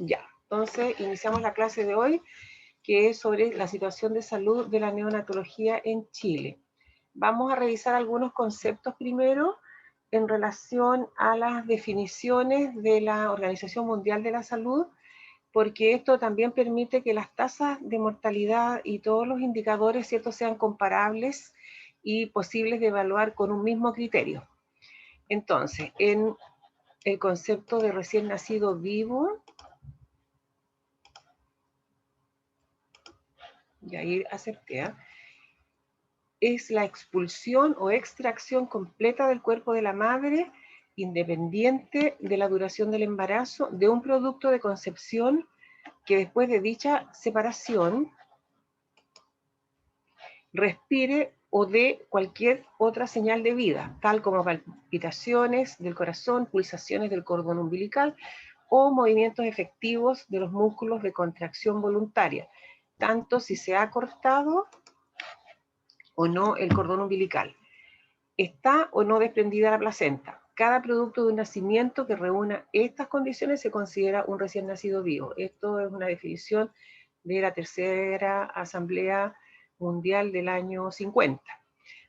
Ya, entonces iniciamos la clase de hoy, que es sobre la situación de salud de la neonatología en Chile. Vamos a revisar algunos conceptos primero en relación a las definiciones de la Organización Mundial de la Salud, porque esto también permite que las tasas de mortalidad y todos los indicadores, ¿cierto?, sean comparables y posibles de evaluar con un mismo criterio. Entonces, en el concepto de recién nacido vivo, y ahí acepté, es la expulsión o extracción completa del cuerpo de la madre, independiente de la duración del embarazo, de un producto de concepción que después de dicha separación respire o dé cualquier otra señal de vida, tal como palpitaciones del corazón, pulsaciones del cordón umbilical o movimientos efectivos de los músculos de contracción voluntaria, tanto si se ha cortado o no el cordón umbilical. ¿Está o no desprendida la placenta? Cada producto de un nacimiento que reúna estas condiciones se considera un recién nacido vivo. Esto es una definición de la tercera Asamblea Mundial del año 50.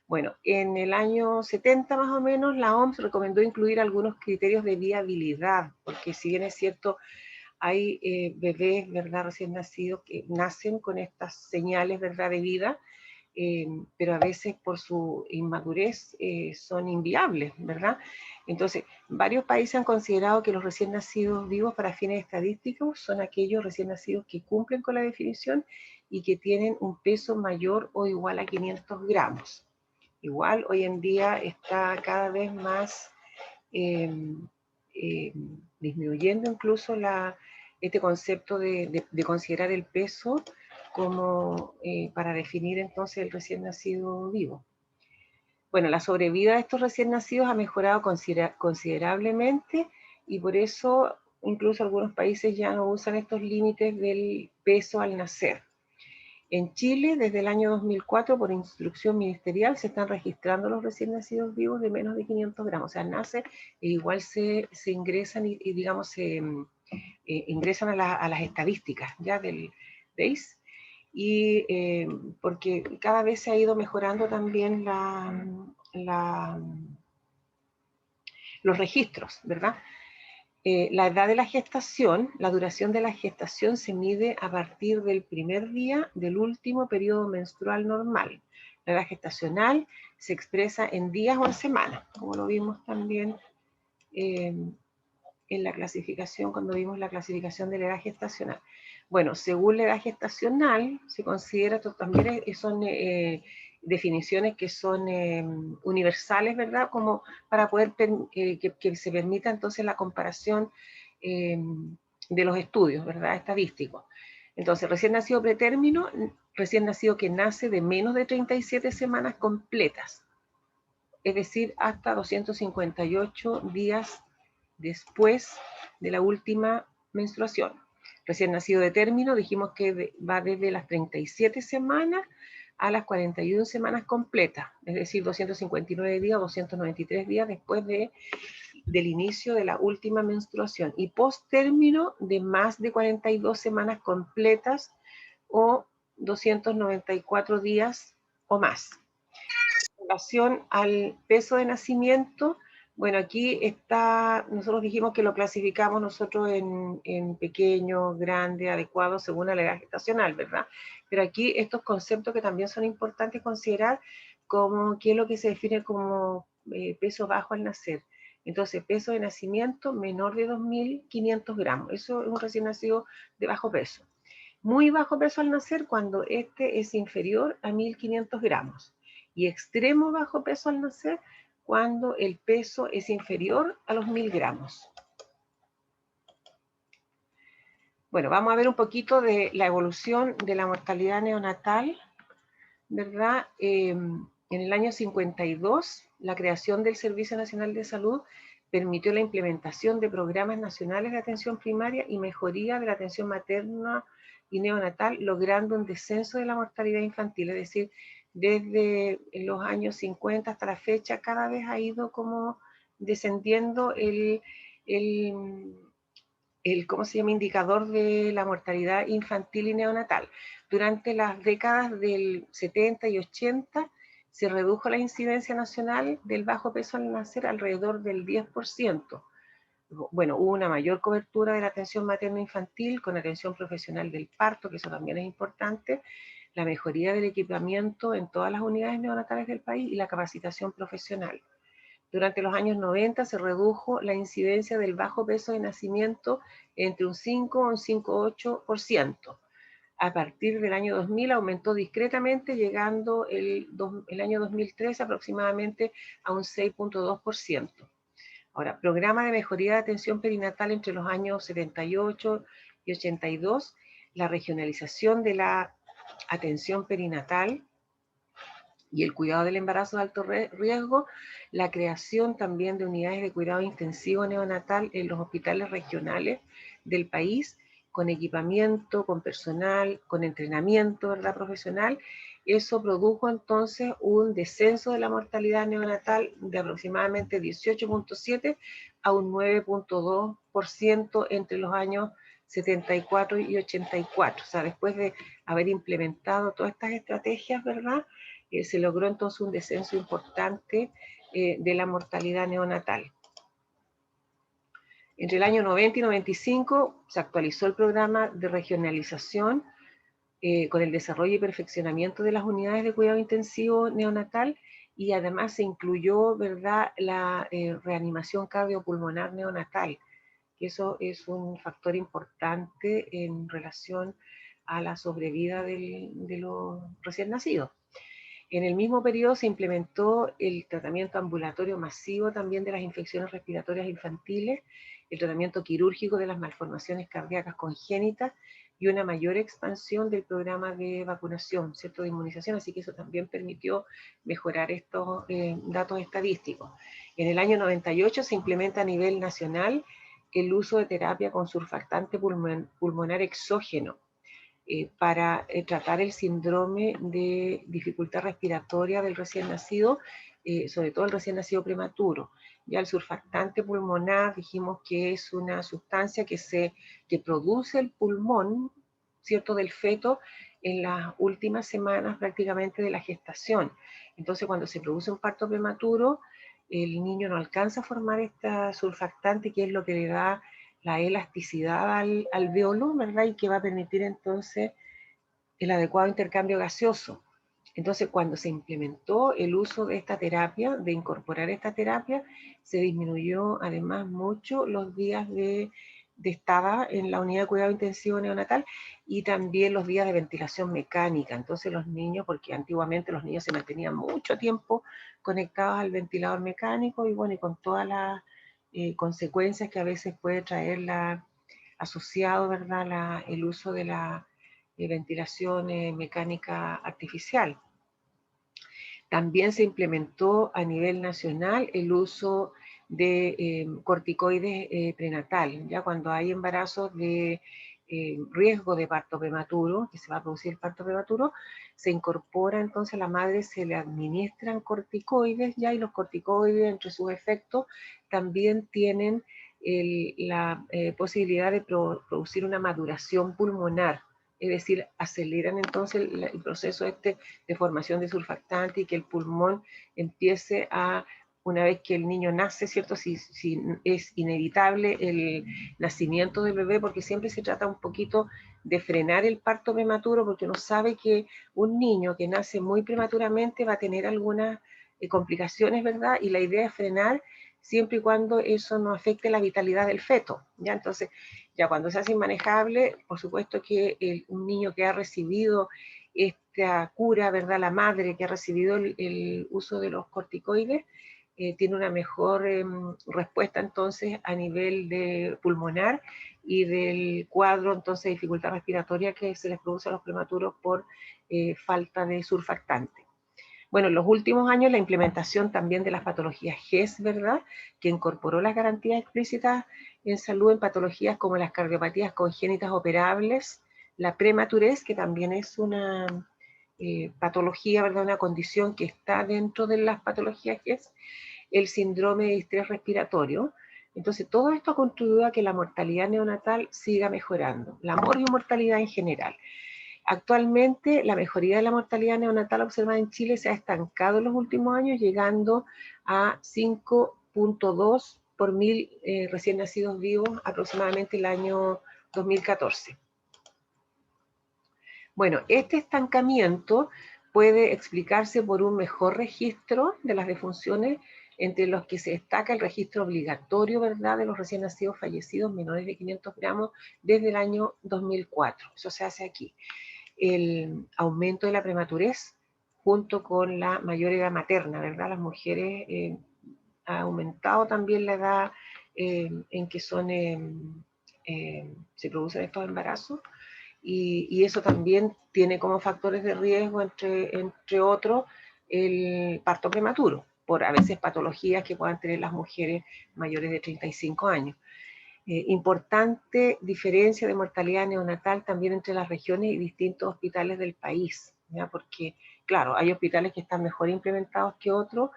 Bueno, en el año 70 más o menos, la OMS recomendó incluir algunos criterios de viabilidad, porque si bien es cierto, hay bebés, ¿verdad?, recién nacidos que nacen con estas señales, ¿verdad?, de vida, pero a veces por su inmadurez son inviables, ¿verdad? Entonces, varios países han considerado que los recién nacidos vivos para fines estadísticos son aquellos recién nacidos que cumplen con la definición y que tienen un peso mayor o igual a 500 gramos. Igual hoy en día está cada vez más eh, eh, disminuyendo incluso este concepto de considerar el peso como para definir entonces el recién nacido vivo. Bueno, la sobrevida de estos recién nacidos ha mejorado considerablemente y por eso incluso algunos países ya no usan estos límites del peso al nacer. En Chile, desde el año 2004, por instrucción ministerial, se están registrando los recién nacidos vivos de menos de 500 gramos. O sea, nace e igual se ingresan y digamos, se ingresan a las estadísticas ya del BASE. Y porque cada vez se ha ido mejorando también los registros, ¿verdad? La edad de la gestación, la duración de la gestación se mide a partir del primer día del último periodo menstrual normal. La edad gestacional se expresa en días o en semanas, como lo vimos también en la clasificación, cuando vimos la clasificación de la edad gestacional. Bueno, según la edad gestacional, se considera, también son definiciones que son universales, ¿verdad? Como para poder que se permita entonces la comparación de los estudios, ¿verdad? Estadísticos. Entonces, recién nacido pretérmino, recién nacido que nace de menos de 37 semanas completas, es decir, hasta 258 días después de la última menstruación. Recién nacido de término, dijimos que va desde las 37 semanas a las 41 semanas completas, es decir, 259 días, 293 días después del inicio de la última menstruación. Y post término de más de 42 semanas completas o 294 días o más. En relación al peso de nacimiento, bueno, aquí está, nosotros dijimos que lo clasificamos nosotros en pequeño, grande, adecuado, según la edad gestacional, ¿verdad? Pero aquí estos conceptos que también son importantes considerar, como qué es lo que se define como peso bajo al nacer. Entonces, peso de nacimiento menor de 2.500 gramos. Eso es un recién nacido de bajo peso. Muy bajo peso al nacer cuando este es inferior a 1.500 gramos. Y extremo bajo peso al nacer cuando el peso es inferior a los 1.000 gramos. Bueno, vamos a ver un poquito de la evolución de la mortalidad neonatal, ¿verdad? En el año 52, la creación del Servicio Nacional de Salud permitió la implementación de programas nacionales de atención primaria y mejoría de la atención materna y neonatal, logrando un descenso de la mortalidad infantil. Es decir, desde los años 50 hasta la fecha, cada vez ha ido como descendiendo ¿cómo se llama? Indicador de la mortalidad infantil y neonatal. Durante las décadas del 70 y 80 se redujo la incidencia nacional del bajo peso al nacer alrededor del 10%. Bueno, hubo una mayor cobertura de la atención materno-infantil con atención profesional del parto, que eso también es importante, la mejoría del equipamiento en todas las unidades neonatales del país y la capacitación profesional. Durante los años 90 se redujo la incidencia del bajo peso de nacimiento entre un 5 y un 5,8%. A partir del año 2000 aumentó discretamente, llegando el año 2013 aproximadamente a un 6,2%. Ahora, programa de mejoría de atención perinatal entre los años 78 y 82, la regionalización de la atención perinatal y el cuidado del embarazo de alto riesgo, la creación también de unidades de cuidado intensivo neonatal en los hospitales regionales del país, con equipamiento, con personal, con entrenamiento, ¿verdad?, profesional. Eso produjo entonces un descenso de la mortalidad neonatal de aproximadamente 18,7 a un 9,2% entre los años 74 y 84. O sea, después de haber implementado todas estas estrategias, ¿verdad?, se logró entonces un descenso importante de la mortalidad neonatal. Entre el año 90 y 95 se actualizó el programa de regionalización con el desarrollo y perfeccionamiento de las unidades de cuidado intensivo neonatal, y además se incluyó, ¿verdad?, la reanimación cardiopulmonar neonatal, que eso es un factor importante en relación a la sobrevida de los recién nacidos. En el mismo periodo se implementó el tratamiento ambulatorio masivo también de las infecciones respiratorias infantiles, el tratamiento quirúrgico de las malformaciones cardíacas congénitas y una mayor expansión del programa de vacunación, ¿cierto?, de inmunización, así que eso también permitió mejorar estos datos estadísticos. En el año 98 se implementa a nivel nacional el uso de terapia con surfactante pulmonar exógeno, para tratar el síndrome de dificultad respiratoria del recién nacido, sobre todo el recién nacido prematuro. Ya el surfactante pulmonar dijimos que es una sustancia que produce el pulmón, ¿cierto?, del feto en las últimas semanas prácticamente de la gestación. Entonces, cuando se produce un parto prematuro, el niño no alcanza a formar esta surfactante, que es lo que le da la elasticidad al alveolo, ¿verdad?, y que va a permitir entonces el adecuado intercambio gaseoso. Entonces, cuando se implementó el uso de esta terapia, de incorporar esta terapia, se disminuyó además mucho los días de estada en la unidad de cuidado intensivo neonatal y también los días de ventilación mecánica. Entonces los niños, porque antiguamente los niños se mantenían mucho tiempo conectados al ventilador mecánico y bueno, y con todas las consecuencias que a veces puede traer asociado, ¿verdad?, el uso de la ventilación mecánica artificial. También se implementó a nivel nacional el uso de corticoides prenatal, ya cuando hay embarazos de riesgo de parto prematuro, que se va a producir parto prematuro, se incorpora entonces a la madre, se le administran corticoides ya, y los corticoides entre sus efectos también tienen la posibilidad de producir una maduración pulmonar, es decir, aceleran entonces el proceso de formación de surfactante y que el pulmón empiece a, una vez que el niño nace, ¿cierto? Si es inevitable el nacimiento del bebé, porque siempre se trata un poquito de frenar el parto prematuro, porque uno sabe que un niño que nace muy prematuramente va a tener algunas complicaciones, ¿verdad? Y la idea es frenar siempre y cuando eso no afecte la vitalidad del feto, ¿ya? Entonces, ya cuando se hace inmanejable, por supuesto que un niño que ha recibido esta cura, ¿verdad?, la madre que ha recibido el uso de los corticoides, tiene una mejor respuesta entonces a nivel de pulmonar y del cuadro entonces de dificultad respiratoria que se les produce a los prematuros por falta de surfactante. Bueno, en los últimos años la implementación también de las patologías GES, ¿verdad?, que incorporó las garantías explícitas en salud en patologías como las cardiopatías congénitas operables, la prematurez, que también es una patología, ¿verdad?, una condición que está dentro de las patologías GES, el síndrome de distrés respiratorio, Entonces, todo esto ha contribuido a que la mortalidad neonatal siga mejorando, la morbimortalidad en general. Actualmente, la mejoría de la mortalidad neonatal observada en Chile se ha estancado en los últimos años, llegando a 5.2 por 1000 recién nacidos vivos, aproximadamente el año 2014. Bueno, este estancamiento puede explicarse por un mejor registro de las defunciones, entre los que se destaca el registro obligatorio, ¿verdad?, de los recién nacidos fallecidos menores de 500 gramos desde el año 2004. Eso se hace aquí. El aumento de la prematurez junto con la mayor edad materna, ¿verdad? Las mujeres ha aumentado también la edad en que se producen estos embarazos, y eso también tiene como factores de riesgo, entre otros, el parto prematuro, por a veces patologías que puedan tener las mujeres mayores de 35 años. Importante diferencia de mortalidad neonatal también entre las regiones y distintos hospitales del país, ¿ya? Porque, claro, hay hospitales que están mejor implementados que otros,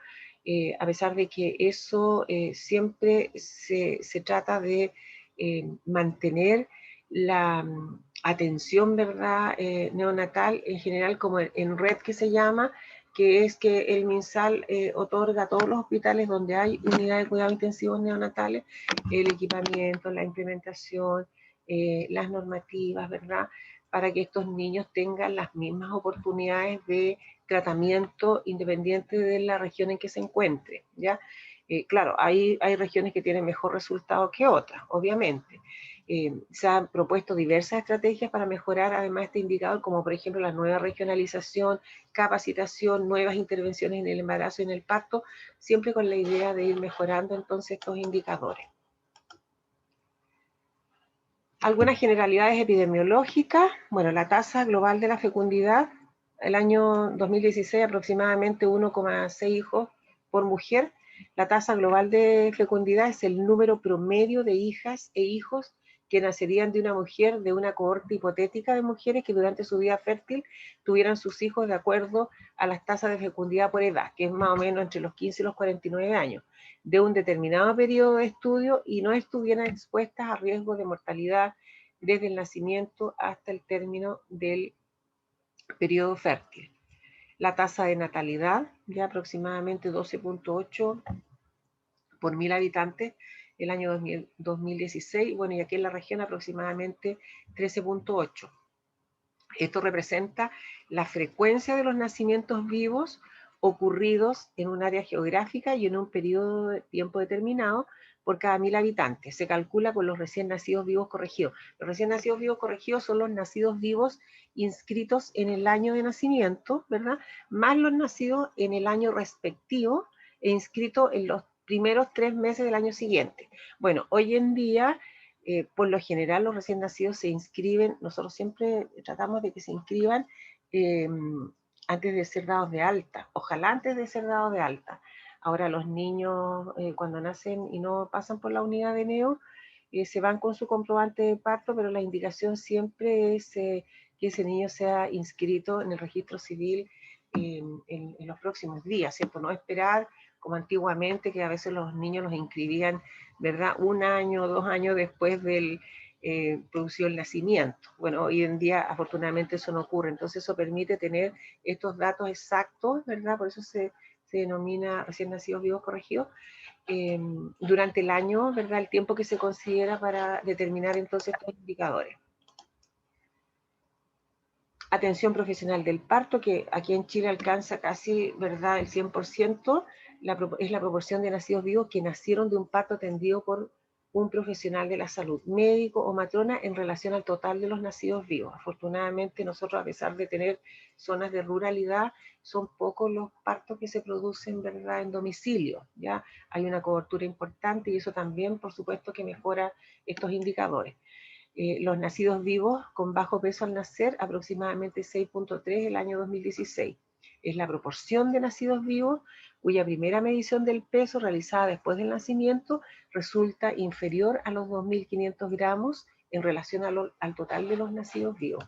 a pesar de que eso siempre se trata de mantener la atención, ¿verdad?, neonatal en general, como en red que se llama, que es que el MinSal otorga a todos los hospitales donde hay unidad de cuidados intensivos neonatales el equipamiento, la implementación, las normativas, ¿verdad?, para que estos niños tengan las mismas oportunidades de tratamiento independiente de la región en que se encuentre, ¿ya? Claro, hay regiones que tienen mejor resultado que otras, obviamente. Se han propuesto diversas estrategias para mejorar además este indicador, como por ejemplo la nueva regionalización, capacitación, nuevas intervenciones en el embarazo y en el parto, siempre con la idea de ir mejorando entonces estos indicadores. Algunas generalidades epidemiológicas. Bueno, la tasa global de la fecundidad, el año 2016 aproximadamente 1,6 hijos por mujer. La tasa global de fecundidad es el número promedio de hijas e hijos que nacerían de una mujer, de una cohorte hipotética de mujeres que durante su vida fértil tuvieran sus hijos de acuerdo a las tasas de fecundidad por edad, que es más o menos entre los 15 y los 49 años, de un determinado periodo de estudio y no estuvieran expuestas a riesgo de mortalidad desde el nacimiento hasta el término del periodo fértil. La tasa de natalidad, ya aproximadamente 12.8 por 1000 habitantes, el año 2016, bueno, y aquí en la región aproximadamente 13.8. Esto representa la frecuencia de los nacimientos vivos ocurridos en un área geográfica y en un periodo de tiempo determinado por cada 1000 habitantes. Se calcula con los recién nacidos vivos corregidos. Los recién nacidos vivos corregidos son los nacidos vivos inscritos en el año de nacimiento, ¿verdad?, más los nacidos en el año respectivo e inscritos en los primeros 3 meses del año siguiente. Bueno, hoy en día por lo general los recién nacidos se inscriben, nosotros siempre tratamos de que se inscriban antes de ser dados de alta, ojalá antes de ser dados de alta. Ahora los niños cuando nacen y no pasan por la unidad de neo, se van con su comprobante de parto, pero la indicación siempre es que ese niño sea inscrito en el registro civil en los próximos días, ¿cierto? No esperar como antiguamente, que a veces los niños los inscribían, ¿verdad?, 1 año o 2 años después del producido el nacimiento. Bueno, hoy en día afortunadamente eso no ocurre, entonces eso permite tener estos datos exactos, ¿verdad? Por eso se denomina recién nacidos vivos corregidos, durante el año, ¿verdad?, el tiempo que se considera para determinar entonces estos indicadores. Atención profesional del parto, que aquí en Chile alcanza casi, ¿verdad?, el 100%, es la proporción de nacidos vivos que nacieron de un parto atendido por un profesional de la salud, médico o matrona, en relación al total de los nacidos vivos. Afortunadamente nosotros, a pesar de tener zonas de ruralidad, son pocos los partos que se producen, ¿verdad?, en domicilio, ¿ya? Hay una cobertura importante y eso también, por supuesto, que mejora estos indicadores. Los nacidos vivos con bajo peso al nacer, aproximadamente 6.3 el año 2016. Es la proporción de nacidos vivos cuya primera medición del peso realizada después del nacimiento resulta inferior a los 2.500 gramos en relación al total de los nacidos vivos.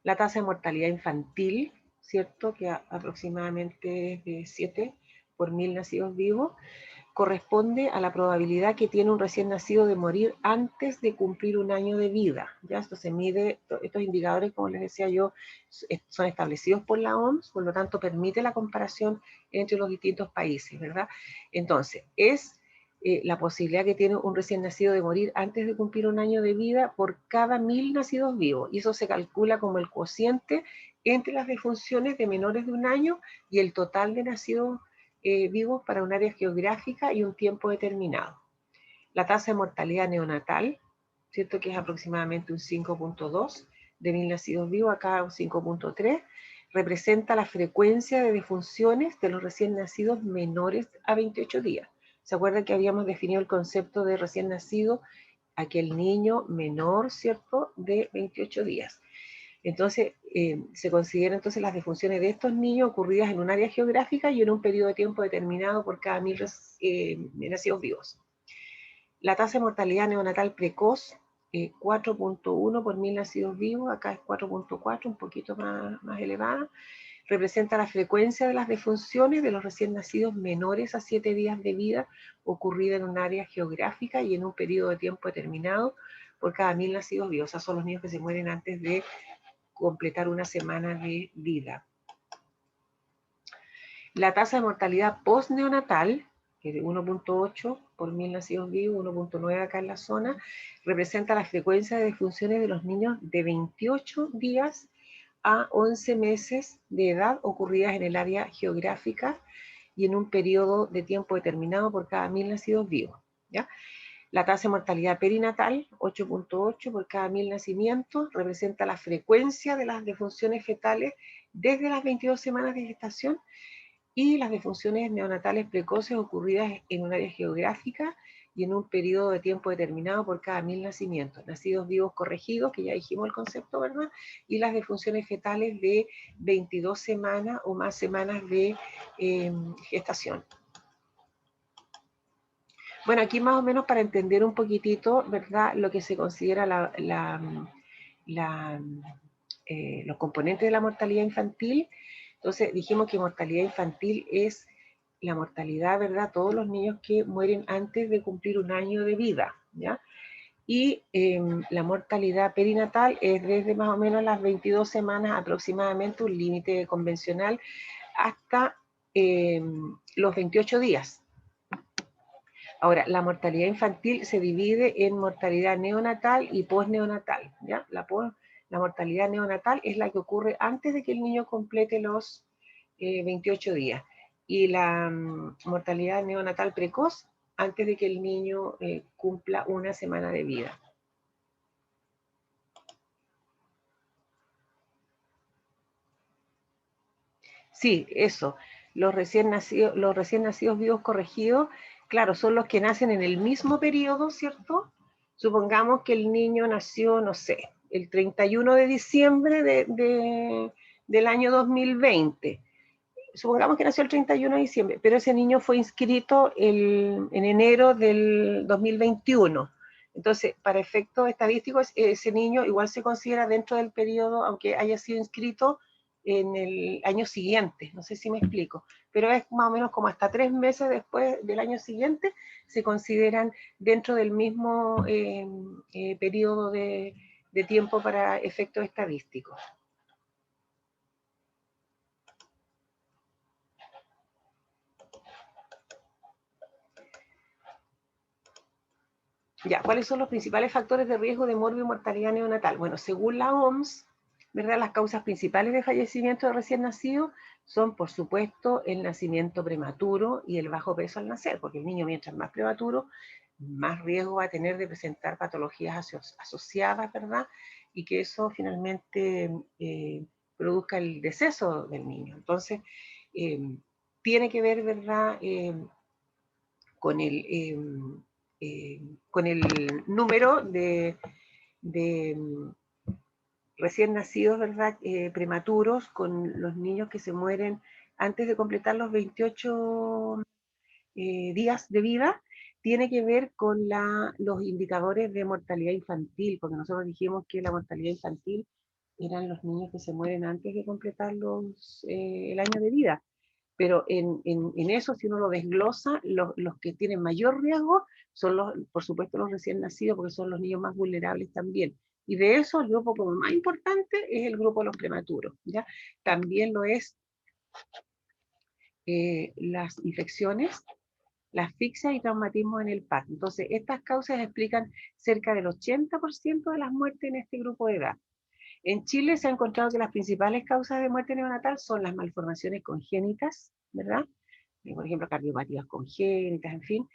La tasa de mortalidad infantil, ¿cierto?, que aproximadamente es de 7 por 1000 nacidos vivos. corresponde a la probabilidad que tiene un recién nacido de morir antes de cumplir un año de vida. ¿Ya? Esto se mide, estos indicadores, como les decía yo, son establecidos por la OMS, por lo tanto permite la comparación entre los distintos países, ¿verdad? Entonces, es la posibilidad que tiene un recién nacido de morir antes de cumplir un año de vida por cada 1000 nacidos vivos, y eso se calcula como el cociente entre las defunciones de menores de un año y el total de nacidos vivos para un área geográfica y un tiempo determinado. La tasa de mortalidad neonatal, ¿cierto? Que es aproximadamente un 5.2 de 1000 nacidos vivos, acá un 5.3, representa la frecuencia de defunciones de los recién nacidos menores a 28 días. ¿Se acuerdan que habíamos definido el concepto de recién nacido? Aquel niño menor, ¿cierto?, de 28 días. Entonces, se consideran entonces las defunciones de estos niños ocurridas en un área geográfica y en un periodo de tiempo determinado por cada 1000 nacidos vivos. La tasa de mortalidad neonatal precoz, 4.1 por 1000 nacidos vivos, acá es 4.4, un poquito más elevada, representa la frecuencia de las defunciones de los recién nacidos menores a 7 días de vida ocurrida en un área geográfica y en un periodo de tiempo determinado por cada 1000 nacidos vivos. O sea, son los niños que se mueren antes de completar una semana de vida. La tasa de mortalidad postneonatal, que es de 1.8 por 1000 nacidos vivos, 1.9 acá en la zona, representa la frecuencia de defunciones de los niños de 28 días a 11 meses de edad ocurridas en el área geográfica y en un periodo de tiempo determinado por cada 1000 nacidos vivos, ¿ya? La tasa de mortalidad perinatal, 8.8 por cada 1000 nacimientos, representa la frecuencia de las defunciones fetales desde las 22 semanas de gestación y las defunciones neonatales precoces ocurridas en un área geográfica y en un periodo de tiempo determinado por cada 1000 nacimientos. Nacidos vivos corregidos, que ya dijimos el concepto, ¿verdad? Y las defunciones fetales de 22 semanas o más semanas de gestación. Bueno, aquí más o menos para entender un poquitito, ¿verdad?, lo que se considera los componentes de la mortalidad infantil. Entonces dijimos que mortalidad infantil es la mortalidad, ¿verdad?, todos los niños que mueren antes de cumplir un año de vida, ¿ya? Y la mortalidad perinatal es desde más o menos las 22 semanas aproximadamente, un límite convencional, hasta los 28 días. Ahora, la mortalidad infantil se divide en mortalidad neonatal y posneonatal, ¿ya? La mortalidad neonatal es la que ocurre antes de que el niño complete los 28 días. Y la mortalidad neonatal precoz antes de que el niño cumpla una semana de vida. Sí, eso. Los recién nacidos vivos corregidos, claro, son los que nacen en el mismo periodo, ¿cierto? Supongamos que el niño nació, no sé, el 31 de diciembre del año 2020. Supongamos que nació el 31 de diciembre, pero ese niño fue inscrito en enero del 2021. Entonces, para efectos estadísticos, ese niño igual se considera dentro del periodo, aunque haya sido inscrito en el año siguiente. No sé si me explico, pero es más o menos como hasta 3 meses después del año siguiente se consideran dentro del mismo periodo de tiempo para efectos estadísticos. Ya, ¿cuáles son los principales factores de riesgo de morbo y mortalidad neonatal? Bueno, según la OMS, ¿verdad?, las causas principales de fallecimiento de recién nacidos son, por supuesto, el nacimiento prematuro y el bajo peso al nacer, porque el niño, mientras más prematuro, más riesgo va a tener de presentar patologías asociadas, ¿verdad? Y que eso finalmente produzca el deceso del niño. Entonces, tiene que ver, ¿verdad?, con el número de recién nacidos, ¿verdad?, prematuros, con los niños que se mueren antes de completar los 28 días de vida, tiene que ver con los indicadores de mortalidad infantil, porque nosotros dijimos que la mortalidad infantil eran los niños que se mueren antes de completar el año de vida. Pero en eso, si uno lo desglosa, los que tienen mayor riesgo son, por supuesto, los recién nacidos, porque son los niños más vulnerables también. Y de eso, el grupo como más importante es el grupo de los prematuros, ¿ya? También lo es las infecciones, la asfixia y traumatismo en el parto. Entonces, estas causas explican cerca del 80% de las muertes en este grupo de edad. En Chile se ha encontrado que las principales causas de muerte neonatal son las malformaciones congénitas, ¿verdad? Por ejemplo, cardiopatías congénitas, en fin,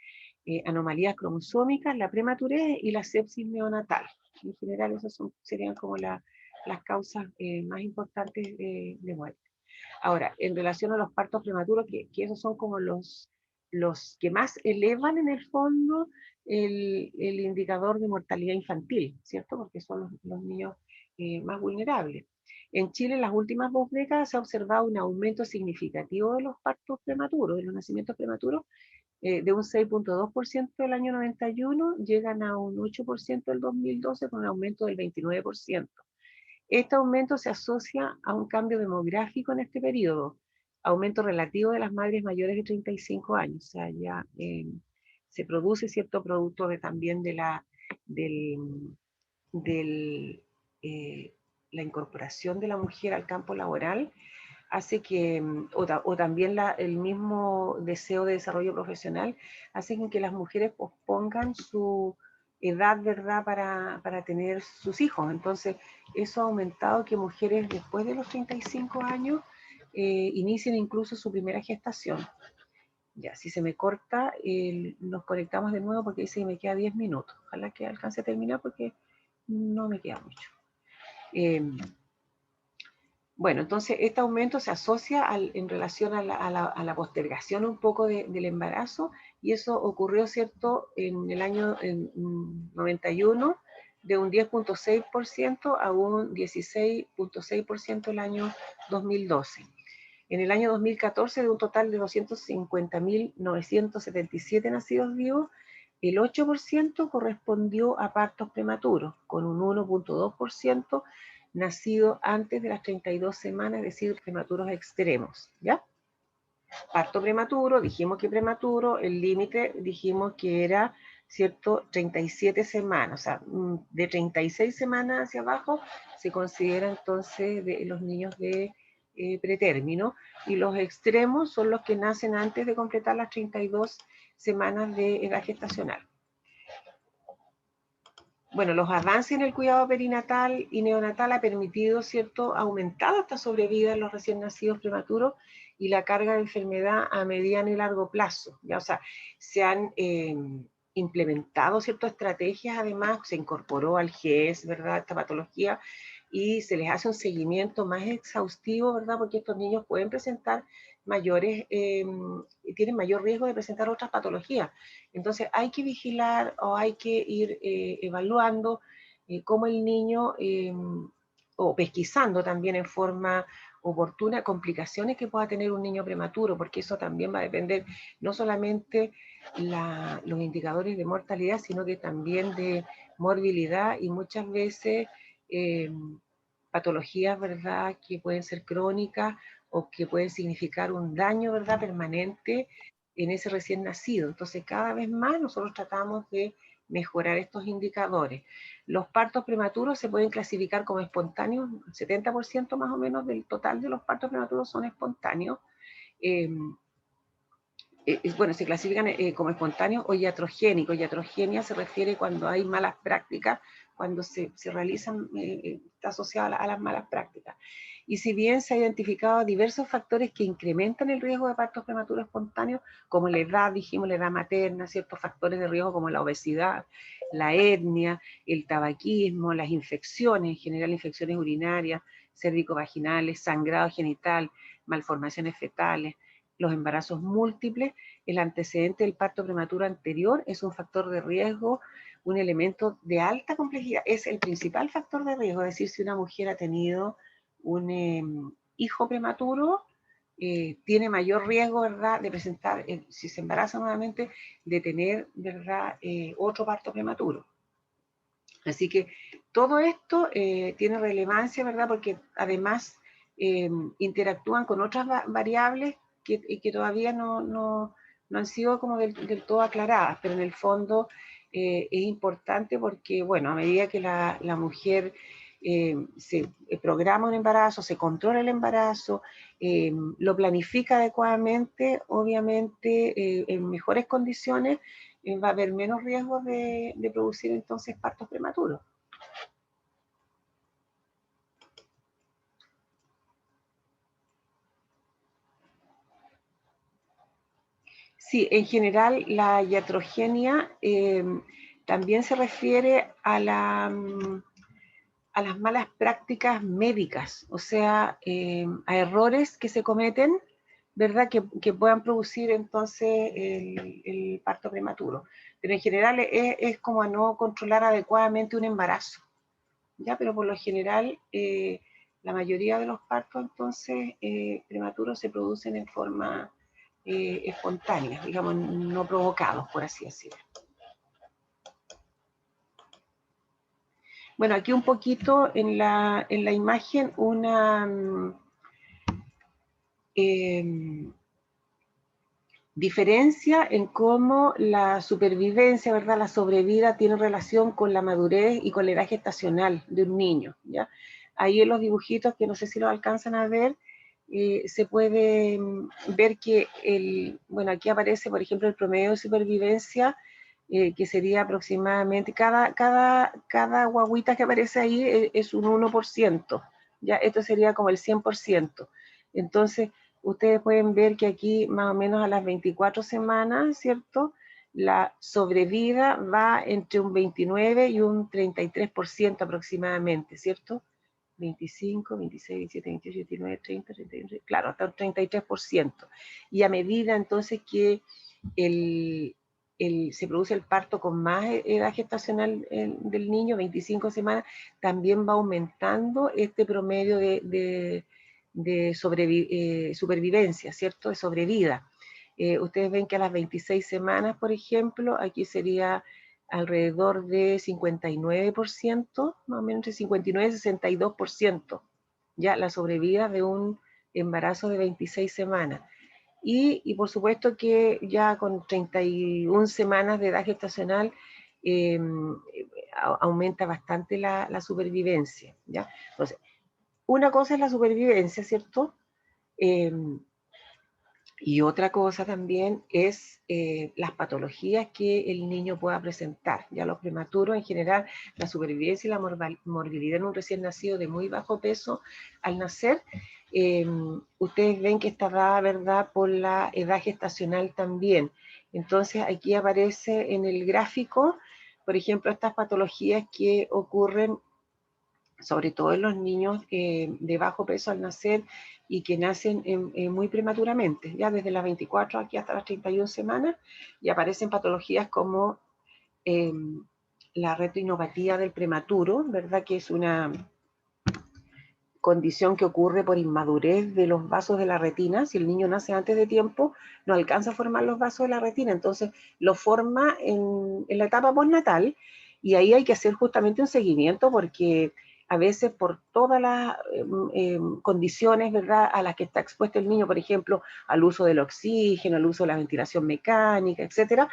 anomalías cromosómicas, la prematurez y la sepsis neonatal. En general, esas serían como las causas más importantes de muerte. Ahora, en relación a los partos prematuros, que esos son como los que más elevan en el fondo el indicador de mortalidad infantil, ¿cierto? Porque son los niños más vulnerables. En Chile, en las últimas 2 décadas se ha observado un aumento significativo de los partos prematuros, de los nacimientos prematuros, de un 6,2% del año 91, llegan a un 8% del 2012 con un aumento del 29%. Este aumento se asocia a un cambio demográfico en este periodo, aumento relativo de las madres mayores de 35 años, o sea, ya se produce cierto producto también de del, eh, la incorporación de la mujer al campo laboral, hace que, o también el mismo deseo de desarrollo profesional, hacen que las mujeres pospongan su edad, ¿verdad?, para tener sus hijos. Entonces, eso ha aumentado que mujeres después de los 35 años inicien incluso su primera gestación. Ya, si se me corta, nos conectamos de nuevo porque dice que me queda 10 minutos. Ojalá que alcance a terminar porque no me queda mucho. Bueno, entonces este aumento se asocia en relación a la postergación un poco del embarazo, y eso ocurrió, ¿cierto?, en el año 91, de un 10,6% a un 16,6% el año 2012. En el año 2014, de un total de 250.977 nacidos vivos, el 8% correspondió a partos prematuros, con un 1,2% nacido antes de las 32 semanas, es decir, prematuros extremos, ¿ya? Parto prematuro, dijimos que prematuro, el límite dijimos que era, ¿cierto?, 37 semanas, o sea, de 36 semanas hacia abajo se considera entonces de los niños de pretérmino, y los extremos son los que nacen antes de completar las 32 semanas de edad gestacional. Bueno, los avances en el cuidado perinatal y neonatal ha permitido, ¿cierto?, aumentado esta sobrevida en los recién nacidos prematuros y la carga de enfermedad a mediano y largo plazo, ¿ya? O sea, se han implementado ciertas estrategias, además se incorporó al GES, ¿verdad?, esta patología, y se les hace un seguimiento más exhaustivo, ¿verdad?, porque estos niños pueden presentar tienen mayor riesgo de presentar otras patologías. Entonces hay que vigilar o hay que ir evaluando cómo el niño, o pesquisando también en forma oportuna, complicaciones que pueda tener un niño prematuro, porque eso también va a depender no solamente los indicadores de mortalidad, sino que también de morbilidad y muchas veces patologías, ¿verdad?, que pueden ser crónicas o que pueden significar un daño, ¿verdad?, permanente en ese recién nacido. Entonces, cada vez más nosotros tratamos de mejorar estos indicadores. Los partos prematuros se pueden clasificar como espontáneos, el 70% más o menos del total de los partos prematuros son espontáneos. Bueno, se clasifican como espontáneos o iatrogénicos. Iatrogenia se refiere cuando hay malas prácticas, cuando se realizan, está asociada a las malas prácticas. Y si bien se han identificado diversos factores que incrementan el riesgo de partos prematuros espontáneos, como la edad, dijimos, la edad materna, ciertos factores de riesgo como la obesidad, la etnia, el tabaquismo, las infecciones, en general infecciones urinarias, cérvico-vaginales, sangrado genital, malformaciones fetales, los embarazos múltiples, el antecedente del parto prematuro anterior es un factor de riesgo, un elemento de alta complejidad, es el principal factor de riesgo. Es decir, si una mujer ha tenido un hijo prematuro, tiene mayor riesgo, ¿verdad?, de presentar, si se embaraza nuevamente, de tener, ¿verdad?, otro parto prematuro. Así que todo esto tiene relevancia, ¿verdad?, porque además interactúan con otras variables que todavía no han sido como del todo aclaradas, pero en el fondo es importante porque, bueno, a medida que la mujer se programa un embarazo, se controla el embarazo, lo planifica adecuadamente, obviamente en mejores condiciones va a haber menos riesgos de producir entonces partos prematuros. Sí, en general la iatrogenia también se refiere a las malas prácticas médicas, o sea, a errores que se cometen, ¿verdad? Que puedan producir entonces el parto prematuro. Pero en general es como a no controlar adecuadamente un embarazo, ¿ya? Pero por lo general la mayoría de los partos entonces prematuros se producen en forma espontáneas, digamos, no provocados, por así decirlo. Bueno, aquí un poquito en la imagen una diferencia en cómo la supervivencia, ¿verdad? La sobrevida tiene relación con la madurez y con la edad gestacional de un niño, ¿ya? Ahí en los dibujitos, que no sé si los alcanzan a ver, se puede ver que bueno, aquí aparece, por ejemplo, el promedio de supervivencia, que sería aproximadamente, cada guaguita que aparece ahí es un 1%, ¿ya? Esto sería como el 100%. Entonces, ustedes pueden ver que aquí más o menos a las 24 semanas, ¿cierto? La sobrevida va entre un 29 y un 33% aproximadamente, ¿cierto? 25, 26, 27, 28, 29, 30, 31, claro, hasta un 33%. Y a medida entonces que se produce el parto con más edad gestacional del niño, 25 semanas, también va aumentando este promedio de supervivencia, ¿cierto? De sobrevida. Ustedes ven que a las 26 semanas, por ejemplo, aquí sería alrededor de 59%, más o menos entre 59 y 62%, ya la sobrevida de un embarazo de 26 semanas. Y por supuesto que ya con 31 semanas de edad gestacional aumenta bastante la supervivencia, ¿ya? Entonces, una cosa es la supervivencia, ¿cierto? Y otra cosa también es las patologías que el niño pueda presentar. Ya los prematuros, en general, la supervivencia y la morbilidad en un recién nacido de muy bajo peso al nacer, ustedes ven que está dada, ¿verdad?, por la edad gestacional también. Entonces, aquí aparece en el gráfico, por ejemplo, estas patologías que ocurren sobre todo en los niños de bajo peso al nacer y que nacen muy prematuramente, ya desde las 24 aquí hasta las 31 semanas, y aparecen patologías como la retinopatía del prematuro, ¿verdad? Que es una condición que ocurre por inmadurez de los vasos de la retina. Si el niño nace antes de tiempo, no alcanza a formar los vasos de la retina, entonces lo forma en la etapa postnatal, y ahí hay que hacer justamente un seguimiento porque a veces por todas las condiciones, ¿verdad?, a las que está expuesto el niño, por ejemplo, al uso del oxígeno, al uso de la ventilación mecánica, etcétera,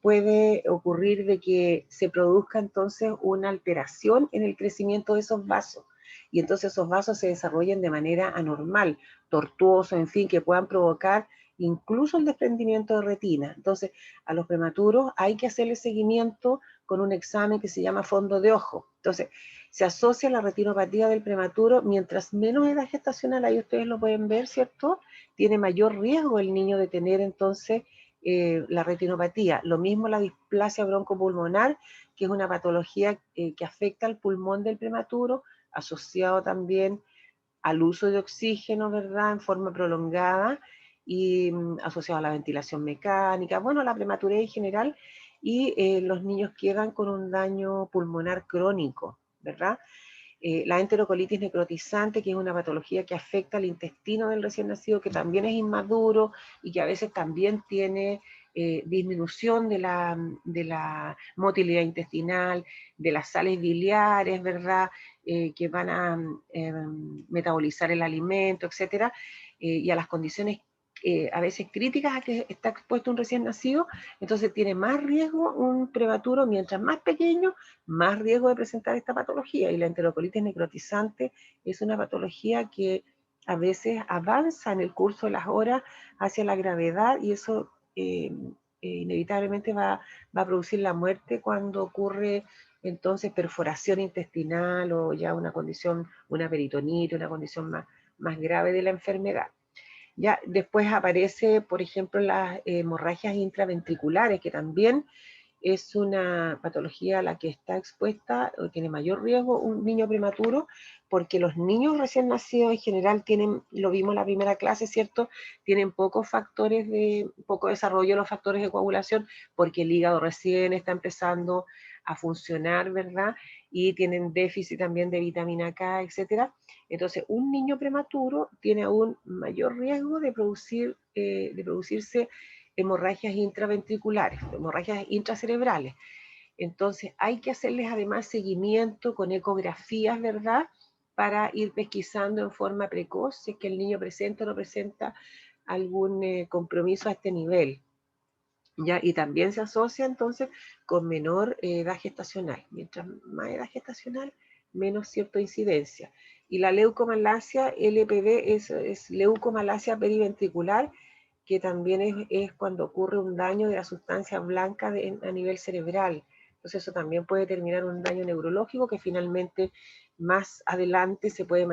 puede ocurrir de que se produzca entonces una alteración en el crecimiento de esos vasos, y entonces esos vasos se desarrollan de manera anormal, tortuoso, en fin, que puedan provocar incluso el desprendimiento de retina. Entonces, a los prematuros hay que hacerle seguimiento con un examen que se llama fondo de ojo. Entonces, se asocia la retinopatía del prematuro, mientras menos edad gestacional, ahí ustedes lo pueden ver, ¿cierto? Tiene mayor riesgo el niño de tener entonces la retinopatía. Lo mismo la displasia broncopulmonar, que es una patología que afecta al pulmón del prematuro, asociado también al uso de oxígeno, ¿verdad?, en forma prolongada, y asociado a la ventilación mecánica, bueno, a la prematurez en general, y los niños quedan con un daño pulmonar crónico, ¿verdad? La enterocolitis necrotizante, que es una patología que afecta al intestino del recién nacido, que también es inmaduro y que a veces también tiene disminución de la motilidad intestinal, de las sales biliares, ¿verdad?, que van a metabolizar el alimento, etcétera, y a las condiciones a veces críticas a que está expuesto un recién nacido, entonces tiene más riesgo un prematuro, mientras más pequeño, más riesgo de presentar esta patología. Y la enterocolitis necrotizante es una patología que a veces avanza en el curso de las horas hacia la gravedad y eso inevitablemente va a producir la muerte cuando ocurre entonces perforación intestinal o ya una condición, una peritonitis, una condición más grave de la enfermedad. Ya después aparece, por ejemplo, las hemorragias intraventriculares, que también es una patología a la que está expuesta o tiene mayor riesgo un niño prematuro, porque los niños recién nacidos en general tienen, lo vimos en la primera clase, ¿cierto? Tienen pocos factores poco desarrollo de los factores de coagulación, porque el hígado recién está empezando a funcionar, ¿verdad? Y tienen déficit también de vitamina K, etcétera. Entonces, un niño prematuro tiene aún mayor riesgo de producirse hemorragias intraventriculares, hemorragias intracerebrales. Entonces hay que hacerles además seguimiento con ecografías, ¿verdad? Para ir pesquisando en forma precoz si es que el niño presenta o no presenta algún compromiso a este nivel. ¿Ya? Y también se asocia entonces con menor edad gestacional. Mientras más edad gestacional, menos cierta incidencia. Y la leucomalacia LPV es leucomalacia periventricular, que también es cuando ocurre un daño de la sustancia blanca a nivel cerebral. Entonces eso también puede terminar un daño neurológico que finalmente más adelante se puede